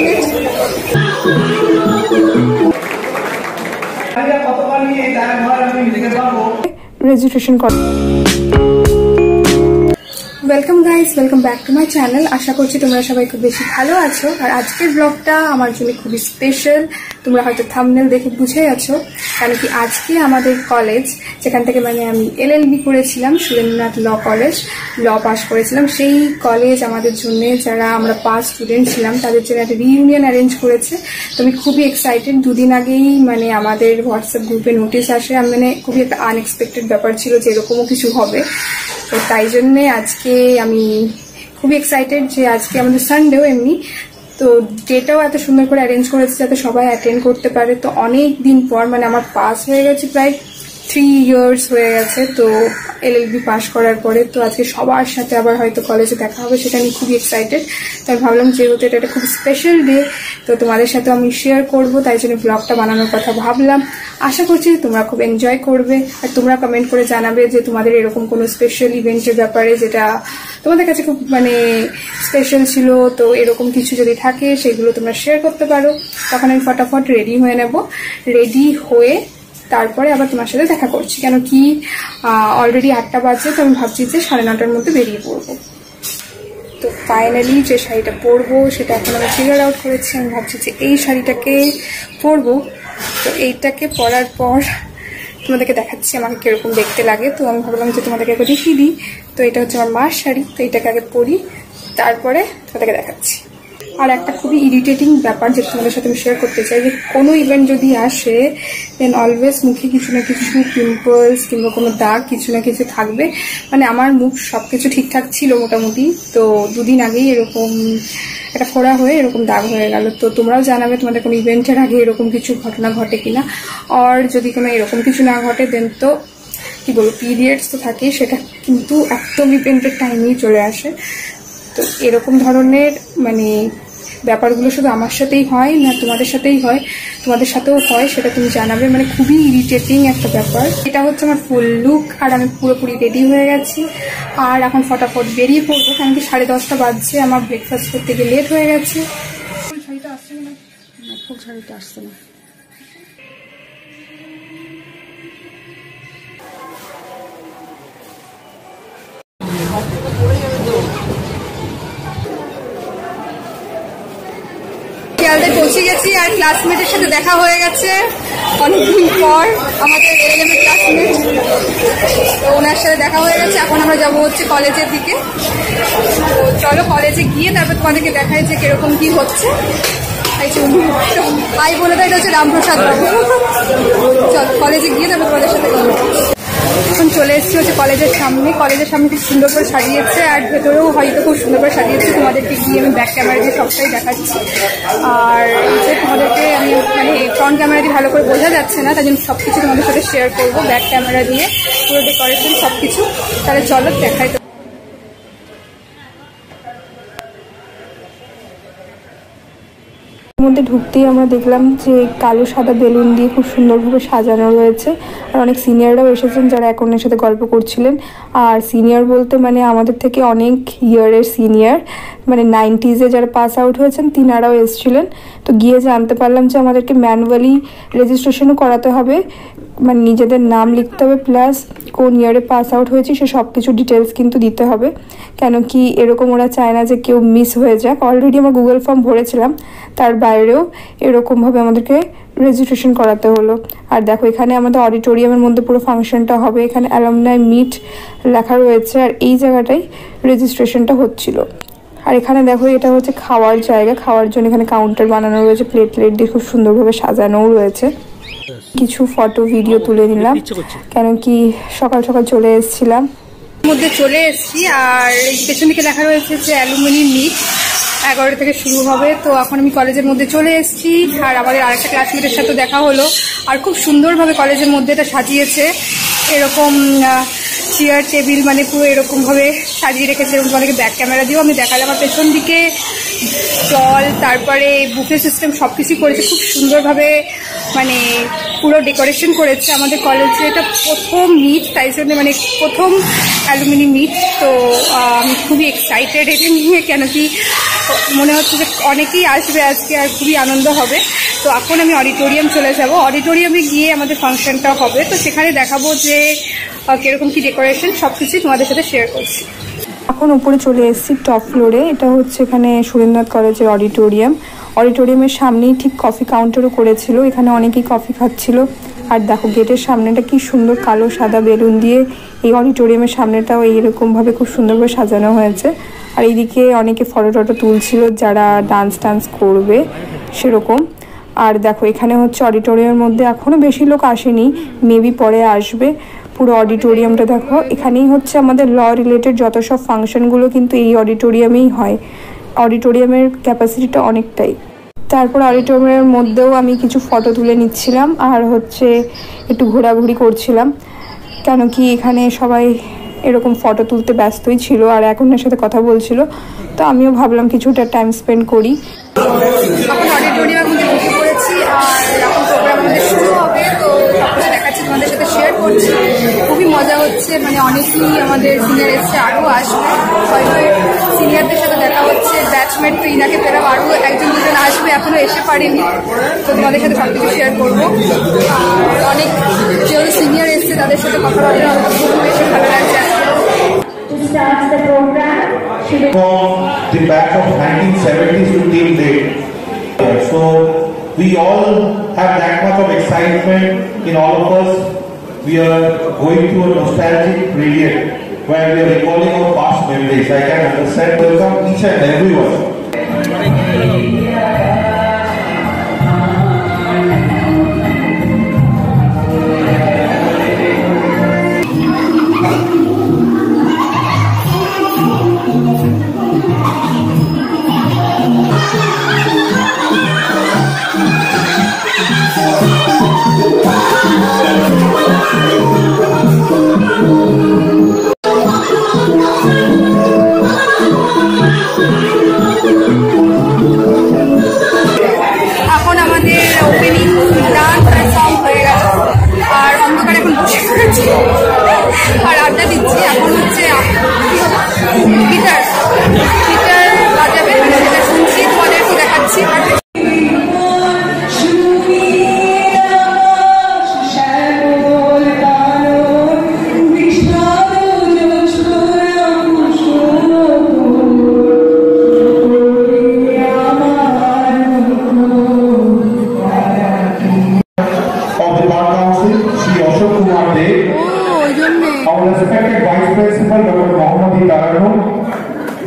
Classmate. Registration কর। Welcome guys, welcome back to my channel. আশা করছি তোমরা সবাই খুব বেশি ভালো আছো। আর আজকের ব্লগটা আমার জন্য খুবই স্পেশাল, তোমরা হয়তো থাম্বনেল দেখে বুঝে আছো। কারণ কি আজকে আমাদের কলেজ, যেখান থেকে মানে আমি LLB করেছিলাম, সুরেন্দ্রনাথ ল কলেজ, ল পাস করেছিলাম, সেই কলেজ আমাদের জন্য, যারা আমরা 5 স্টুডেন্ট ছিলাম, তাদের জন্য একটা রিইউনিয়ন অ্যারেঞ্জ করেছে। তো আমি খুবই এক্সাইটেড। দুদিন আগেই মানে আমাদের হোয়াটসঅ্যাপ গ্রুপে নোটিশ আসে, মানে খুবই একটা আনএক্সপেক্টেড ব্যাপার ছিল যে এরকমও কিছু হবে। তো তাই জন্যে আজকে আমি খুবই এক্সাইটেড যে আজকে আমাদের সানডেও এমনি, তো ডেটাও এত সুন্দর করে অ্যারেঞ্জ করেছে যাতে সবাই অ্যাটেন্ড করতে পারে। তো অনেক দিন পর, মানে আমার পাস হয়ে গেছে প্রায় 3 ইয়ার্স হয়ে গেছে তো LLB পাস করার পরে। তো আজকে সবার সাথে আবার হয়তো কলেজে দেখা হবে, সেটা নিয়ে খুবই এক্সাইটেড। তো আমি ভাবলাম যেহেতু এটা একটা খুব স্পেশাল ডে, তো তোমাদের সাথে আমি শেয়ার করব, তাই জন্য ব্লগটা বানানোর কথা ভাবলাম। আশা করছি তোমরা খুব এনজয় করবে। আর তোমরা কমেন্ট করে জানাবে যে তোমাদের এরকম কোনো স্পেশাল ইভেন্টের ব্যাপারে যেটা তোমাদের কাছে খুব মানে স্পেশাল ছিল। তো এরকম কিছু যদি থাকে সেগুলো তোমরা শেয়ার করতে পারো। তখন আমি ফটাফট রেডি হয়ে নেব। রেডি হয়ে তারপরে আবার তোমার সাথে দেখা করছি। কেন কি অলরেডি 8টা বাজে, তো আমি ভাবছি যে 9:30টার মধ্যে বেরিয়ে পড়বো। তো ফাইনালি যে শাড়িটা পরবো সেটা এখন আমি ফিগার আউট করেছি। আমি ভাবছি যে এই শাড়িটাকে পরবো। তো এইটাকে পরার পর তোমাদেরকে দেখাচ্ছি আমাকে কিরকম দেখতে লাগে। তো আমি ভাবলাম যে তোমাদেরকে আগে দেখিয়ে দিই। তো এটা হচ্ছে আমার মার শাড়ি, তো এটাকে আগে পরি, তারপরে তোমাদেরকে দেখাচ্ছি। আর একটা খুবই ইরিটেটিং ব্যাপার যেটা তোমাদের সাথে আমি শেয়ার করতে চাই, যে কোনো ইভেন্ট যদি আসে দেন অলওয়েজ মুখে কিছু না কিছু পিম্পলস কিংবা কোনো দাগ কিছু না কিছু থাকবে। মানে আমার মুখ সবকিছু ঠিকঠাক ছিল মোটামুটি, তো দুদিন আগেই এরকম একটা ফোড়া হয়ে এরকম দাগ হয়ে গেল। তো তোমরাও জানাবে তোমাদের কোনো ইভেন্টের আগে এরকম কিছু ঘটনা ঘটে কিনা। আর যদি কোনো এরকম কিছু না ঘটে দেন তো কি বলবো, পিরিয়ডস তো থাকেই, সেটা কিন্তু একদম ইভেন্টের টাইমেই চলে আসে। তো এরকম ধরনের মানে ব্যাপারগুলো শুধু আমার সাথেই হয় না, তোমাদের সাথেই হয়, তোমাদের সাথেও হয়, সেটা তুমি জানাবে। মানে খুবই ইরিটেটিং একটা ব্যাপার। এটা হচ্ছে আমার ফুল লুক, আর আমি পুরোপুরি রেডি হয়ে গেছি। আর এখন ফটাফট বেরিয়ে পড়বো, কারণ কি 10:30 বাজছে, আমার ব্রেকফাস্ট করতে গিয়ে লেট হয়ে গেছে। ফুল শাড়িটা আসছে না, ফুল শাড়িটা আসছে না। শিয়ালদায় পৌঁছে গেছি, আর ক্লাসমেটের সাথে দেখা হয়ে গেছে অনেকদিন পর, আমাদের LLM এর ক্লাসমেট। তো ওনার সাথে দেখা হয়ে গেছে। এখন আমরা যাবো হচ্ছে কলেজের দিকে। তো চলো কলেজে গিয়ে তারপর তোমাদেরকে দেখাই যে কিরকম কি হচ্ছে। ভাই বলে দেয়, এটা হচ্ছে রামপ্রসাদ বাবু। চলো কলেজে গিয়ে তারপর তোমাদের সাথে কথা বলছি। এখন চলে এসেছি হচ্ছে কলেজের সামনে। কলেজের সামনে খুব সুন্দর করে সাজিয়েছে, আর ভেতরেও হয়তো খুব সুন্দর করে সাজিয়েছে। তোমাদেরকে গিয়ে আমি ব্যাক ক্যামেরা দিয়ে সবটাই দেখাচ্ছি। আর এই যে তোমাদেরকে আমি মানে ফ্রন্ট ক্যামেরা দিয়ে ভালো করে বোঝা যাচ্ছে না, তাই জন্য সবকিছু তোমাদের সাথে শেয়ার করবো ব্যাক ক্যামেরা দিয়ে, পুরো ডেকোরেশন সবকিছু। তাহলে চলো দেখাই। মধ্যে ঢুকতেই আমরা দেখলাম যে কালো সাদা বেলুন দিয়ে খুব সুন্দরভাবে সাজানো রয়েছে। আর অনেক সিনিয়ররাও এসেছেন যারা এক অন্যের সাথে গল্প করছিলেন। আর সিনিয়র বলতে মানে আমাদের থেকে অনেক ইয়ারের সিনিয়র, মানে 90s যারা পাস আউট হয়েছেন তিনারাও এসেছিলেন। তো গিয়ে জানতে পারলাম যে আমাদেরকে ম্যানুয়ালি রেজিস্ট্রেশনও করাতে হবে, মানে নিজেদের নাম লিখতে হবে, প্লাস কোন ইয়ারে পাস আউট হয়েছি সে সব কিছু ডিটেলস কিন্তু দিতে হবে। কেন কি এরকম ওরা চায় না যে কেউ মিস হয়ে যাক। অলরেডি আমরা গুগল ফর্ম ভরেছিলাম, তার বাইরেও এরকমভাবে আমাদেরকে রেজিস্ট্রেশন করাতে হলো। আর দেখো এখানে আমাদের অডিটোরিয়ামের মধ্যে পুরো ফাংশনটা হবে, এখানে অ্যালুমনাই মিট লেখা রয়েছে, আর এই জায়গাটাই রেজিস্ট্রেশনটা হচ্ছিল। আর এখানে দেখো এটা হচ্ছে খাওয়ার জায়গা, খাওয়ার জন্য এখানে কাউন্টার বানানো রয়েছে, প্লেট দিয়ে খুব সুন্দরভাবে সাজানোও রয়েছে। কিছু ফটো ভিডিও তুলে নিলাম, কেন কি সকাল সকাল চলে এসেছিলাম। মধ্যে চলে এসেছি, আর পেছন দিকে লেখা রয়েছে যে অ্যালুমিনি মিট 11টা থেকে শুরু হবে। তো এখন আমি কলেজের মধ্যে চলে এসেছি, আর আমাদের আরেকটা ক্লাসমেটের সাথে দেখা হলো। আর খুব সুন্দরভাবে কলেজের মধ্যে এটা সাজিয়েছে, এরকম চেয়ার টেবিল মানে পুরো এরকমভাবে সাজিয়ে রেখেছে। এবং তোমাদেরকে ব্যাক ক্যামেরা দিয়েও আমি দেখালাম। আমার পেছন দিকে জল, তারপরে বুফে সিস্টেম সব কিছুই করেছে খুব সুন্দরভাবে, মানে পুরো ডেকোরেশন করেছে। আমাদের কলেজে এটা প্রথম মিট, তাই জন্য মানে প্রথম অ্যালুমিনি মিট। তো আমি খুবই এক্সাইটেড এটা নিয়ে, কেন কি মনে হচ্ছে যে অনেকেই আসবে আজকে আর খুবই আনন্দ হবে। তো এখন আমি অডিটোরিয়াম চলে যাব, অডিটোরিয়ামে গিয়ে আমাদের ফাংশনটা হবে, তো সেখানে দেখাবো যে কিরকম কি ডেকোরেশন, সব কিছুই তোমাদের সাথে শেয়ার করছি। এখন উপরে চলে এসেছি টপ ফ্লোরে। এটা হচ্ছে এখানে সুরেন্দ্রনাথ কলেজের অডিটোরিয়ামের সামনেই ঠিক কফি কাউন্টারও করেছিল, এখানে অনেকেই কফি খাচ্ছিল। আর দেখো গেটের সামনেটা কি সুন্দর কালো সাদা বেলুন দিয়ে এই অডিটোরিয়ামের সামনেটাও এইরকমভাবে খুব সুন্দরভাবে সাজানো হয়েছে। আর এইদিকে অনেকে ফটো টটো তুলছিল যারা ডান্স করবে সেরকম। আর দেখো এখানে হচ্ছে অডিটোরিয়ামের মধ্যে এখনও বেশি লোক আসেনি, মেবি পরে আসবে। পুরো অডিটোরিয়ামটা দেখো, এখানেই হচ্ছে আমাদের ল রিলেটেড যত সব ফাংশনগুলো কিন্তু এই অডিটোরিয়ামেই হয়। অডিটোরিয়ামের ক্যাপাসিটিটা অনেকটাই। তারপর অডিটোরিয়ামের মধ্যেও আমি কিছু ফটো তুলে নিচ্ছিলাম আর হচ্ছে একটু ঘোরাঘুরি করছিলাম, কেন কি এখানে সবাই এরকম ফটো তুলতে ব্যস্তই ছিল আর একজনের সাথে কথা বলছিল। তো আমিও ভাবলাম কিছুটা টাইম স্পেন্ড করি। এখন অডিটোরিয়ামে বসে পড়েছি আর এখন প্রোগ্রাম আমাদের শুরু হবে, তো সব কিছু দেখাচ্ছি, তোমাদের সাথে শেয়ার করছি। খুবই মজা হচ্ছে, মানে অনেকেই আমাদের সিনিয়র এসছে, আরও আসবে, হয়তো সিনিয়রদের সাথে দেখা হচ্ছে। ব্যাচমেট তো ইনাকে পেলাম, আরও একজন দুজন আসবে, এখনও এসে পারিনি। তো তোমাদের সাথে সব কিছু শেয়ার করবো। আর অনেক যেও সিনিয়র এসছে তাদের সাথে কথা বলতে আমাদের খুব বেশি ভালো লাগছে। From the back of 1970s to till date. So we all have that much of excitement in all of us. We are going through a nostalgic period where we are recalling our past memories. I can understand. Welcome each and everyone. এখন আমাদের opening dance আর song হয়ে গেল আর অন্ধকার এখন বসে পড়েছি আর আড্ডা দিচ্ছি। এখন হচ্ছে গিটার বাজাবে, সেটা শুনছি, তোমাদেরকে দেখাচ্ছি। Our respected Vice Principal Dr. Mohammad Tarano,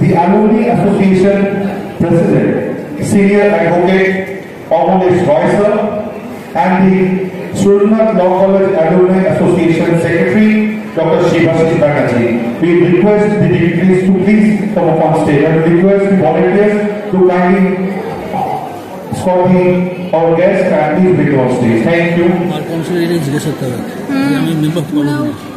the Alumni Association President, Senior Advocate Omodesh Roy sir, and the Surendranath Law College Alumni Association Secretary Dr. Shivashri Banerjee. We request the dignitaries to please come up on stage and request the volunteers to kindly escort our guests and please bring on stage. Thank you.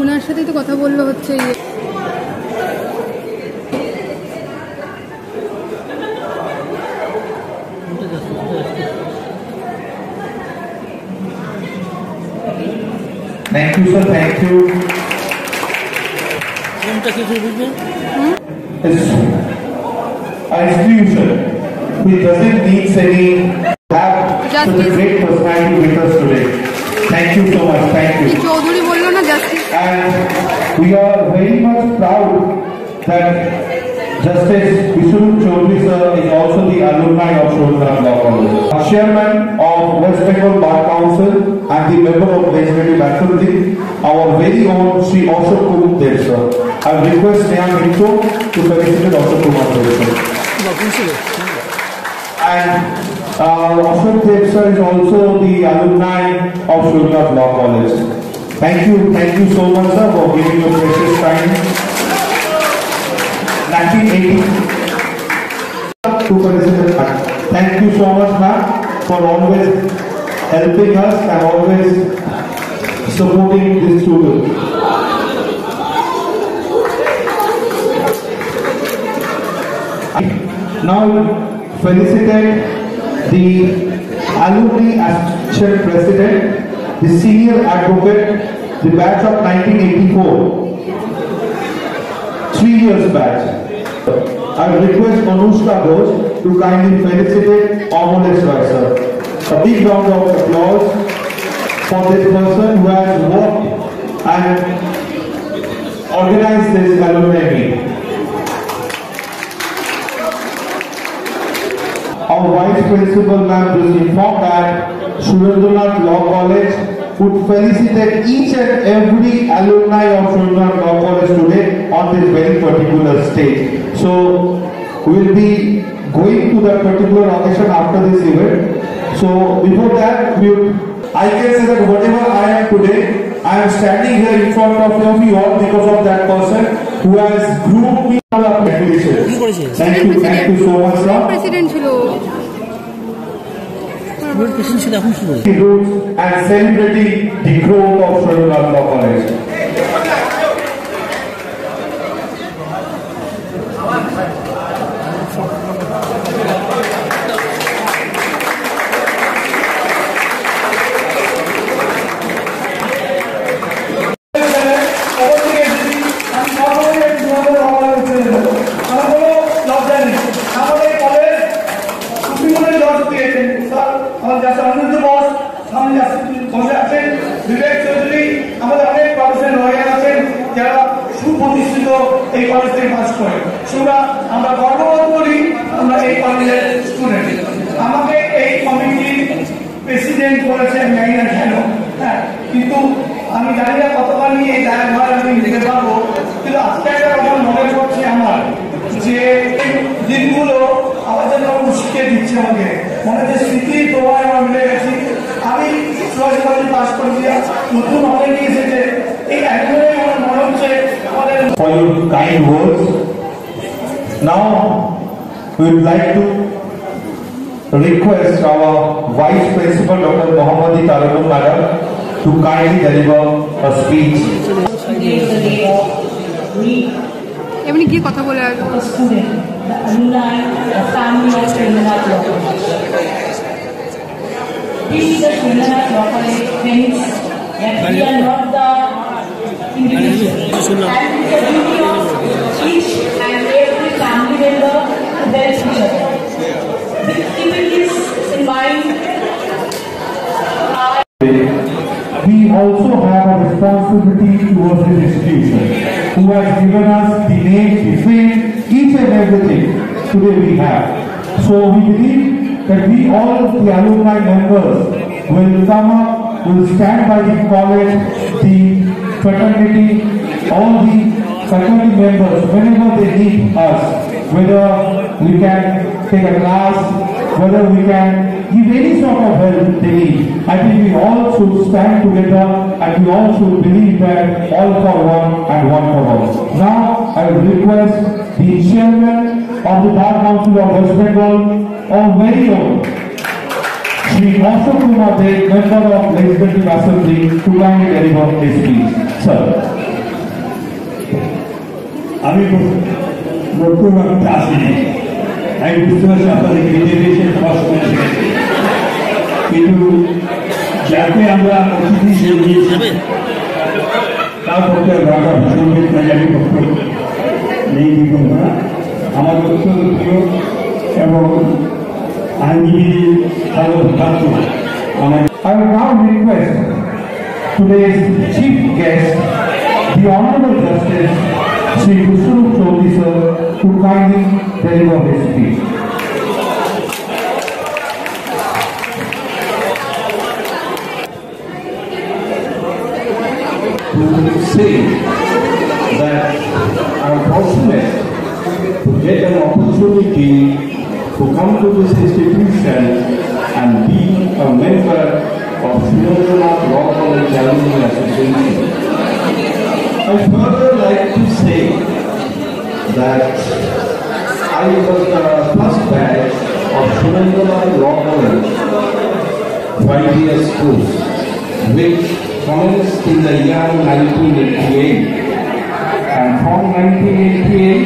ওনার সাথেই তো কথা বললো হচ্ছে। Thank you, sir. Thank you. It's an institution which doesn't need any have such a great personality with us today. Thank you so much. Thank you. And we are very much proud that Justice Vishnu Chaudhary sir is also the alumni of Surendranath Law College, Chairman of West Bengal Bar Council and the member of Legislative Assembly, our very own Sri Ashok Kumar Dev sir. I request Neha Minto to felicitate Ashok Kumar Dev sir. And Ashok Dev sir is also the alumni of Surendranath Law College. Thank you so much sir for giving your precious time. 1980 to felicitate. Thank you so much ma'am for always helping us and always supporting this student. Now felicitate the Alumni Association President the senior advocate, the batch of 1984, 3 years batch. I request Anushka Ghosh to kindly felicitate Amolesh Roy sir. A big round of applause for this person who has worked and organized this alumni meet. Our Vice Principal Ma'am just informed that Surendranath Law College would felicitate each and every alumni of Surendranath Law College today on this very particular stage. So we will be going to that particular occasion after this event. So before that, I can say that whatever I am today, I am standing here in front of you all because of that person who has groomed me for our graduation. Thank you so much, sir. President chilo. And celebrating the growth of Surendranath Law College. সুপ্রতিষ্ঠিত এই college থেকে pass করে আমরা গর্ববোধ করি আমরা এই কলেজের স্টুডেন্ট। আমাকে এই কমিটির প্রেসিডেন্ট করেছে আমি জানি না কেন, হ্যাঁ, কিন্তু আমি জানি না কতবার নিয়ে এই দায়ভার আমি নিতে পারবো। কিন্তু আজকে একটা কথা মনে পড়ছে আমার, যে দিনগুলো আমার জন্য শিখিয়ে দিচ্ছে আমাকে, মনে হচ্ছে স্মৃতির প্রবাহে আমরা মিলে গেছি। আমি সরাসরি পাস করে দিয়ে নতুন অনেক নিয়ে এসেছে এই একবারে আমার মনে হচ্ছে আমাদের। For your kind words. Now we would like to request our Vice Principal Dr. Mohammadi Tarannum Madam to kindly deliver a speech. এমনি কি কথা বলে আসবো? Student, the alumni, the family of Surendranath Law College. This is the Surendranath Law College friends, that we are not the individual. And it is the duty of each and every family member to help each other. Keeping this in mind, we also have a responsibility towards this institution, who has given us the name, the fame, each and everything today we have. So we believe that we all, the alumni members, will come up, will stand by the college, the fraternity, all the faculty members, whenever they need us, whether we can take a class, whether we can give any sort of help they need. I think we all should stand together and we all should believe that all for one and one for all. Now I will request the chairman of the Bar Council of West Bengal, our very own Shri Ashok Kumar Dey, member of Legislative Assembly, to kindly deliver his speech. Sir. আমি নতুন একটা আসিনি, আমি বুঝতে পারছি আপনাদের reservation কষ্ট করেছি, কিন্তু যাকে আমরা অতিথি হিসেবে নিয়েছি তার পক্ষে রাখা সঙ্গীত মেজারি পক্ষ নেই দিব না। আমার অত্যন্ত প্রিয় এবং আইনজীবী ভালো ছাত্র আমার। I will now request today's chief guest, the Honorable Justice Shri Kushrup Chaudhary sir, to kindly deliver his speech. To say that I'm fortunate to get an opportunity to come to this institution and be a member of Surendranath Law College Alumni Association. I further like to say that I was the first batch of Surendranath Law College 5 years course, which commenced in the year 1988, and from 1988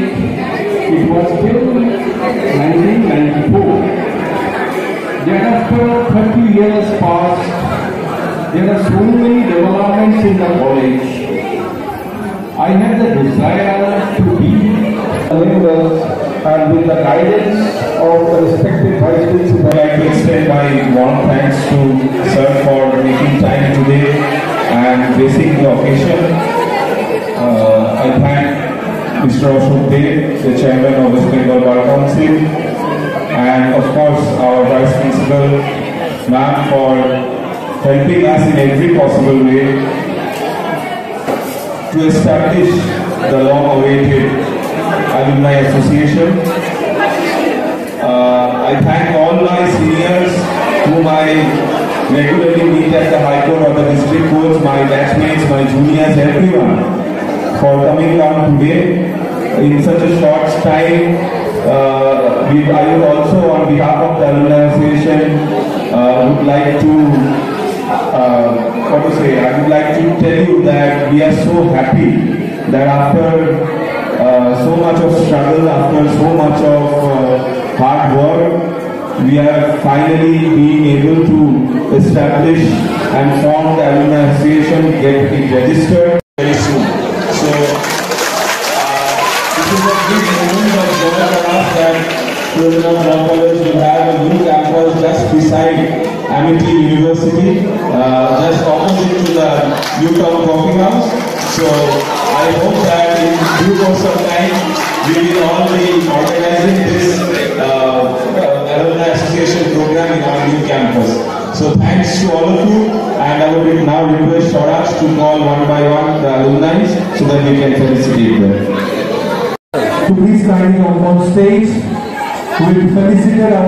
it was till 1994. Thereafter 30 years passed, there are so many developments in the college. I have the desire to be members and with the guidance of the respected vice principal. I'd like to extend my warm thanks to sir for making time today and gracing the occasion. I thank Mr. Ashok Dev, the chairman of West Bengal Bar Council, and of course our vice principal, ma'am, for helping us in every possible way to establish the long-awaited Alumni Association. I thank all my seniors whom I regularly meet at the High Court or the district courts, my batchmates, my juniors, everyone, for coming down today in such a short time. I would also, on behalf of the Alumni Association, would like to I would like to tell you that we are so happy that after so much of struggle, after so much of hard work, we are finally being able to establish and form the Alumni Association, get it registered very soon. So, this is a big moment of joy for us that Program Law College will have a new campus just beside Amity University, just opposite to the Newtown Coffee House. So I hope that in due course of time we will all be organizing this Alumni Association program in our new campus. So thanks to all of you, and I would now request Swaraj to call one by one the alumni so that we can felicitate them. To please kindly come on stage, we will felicitate our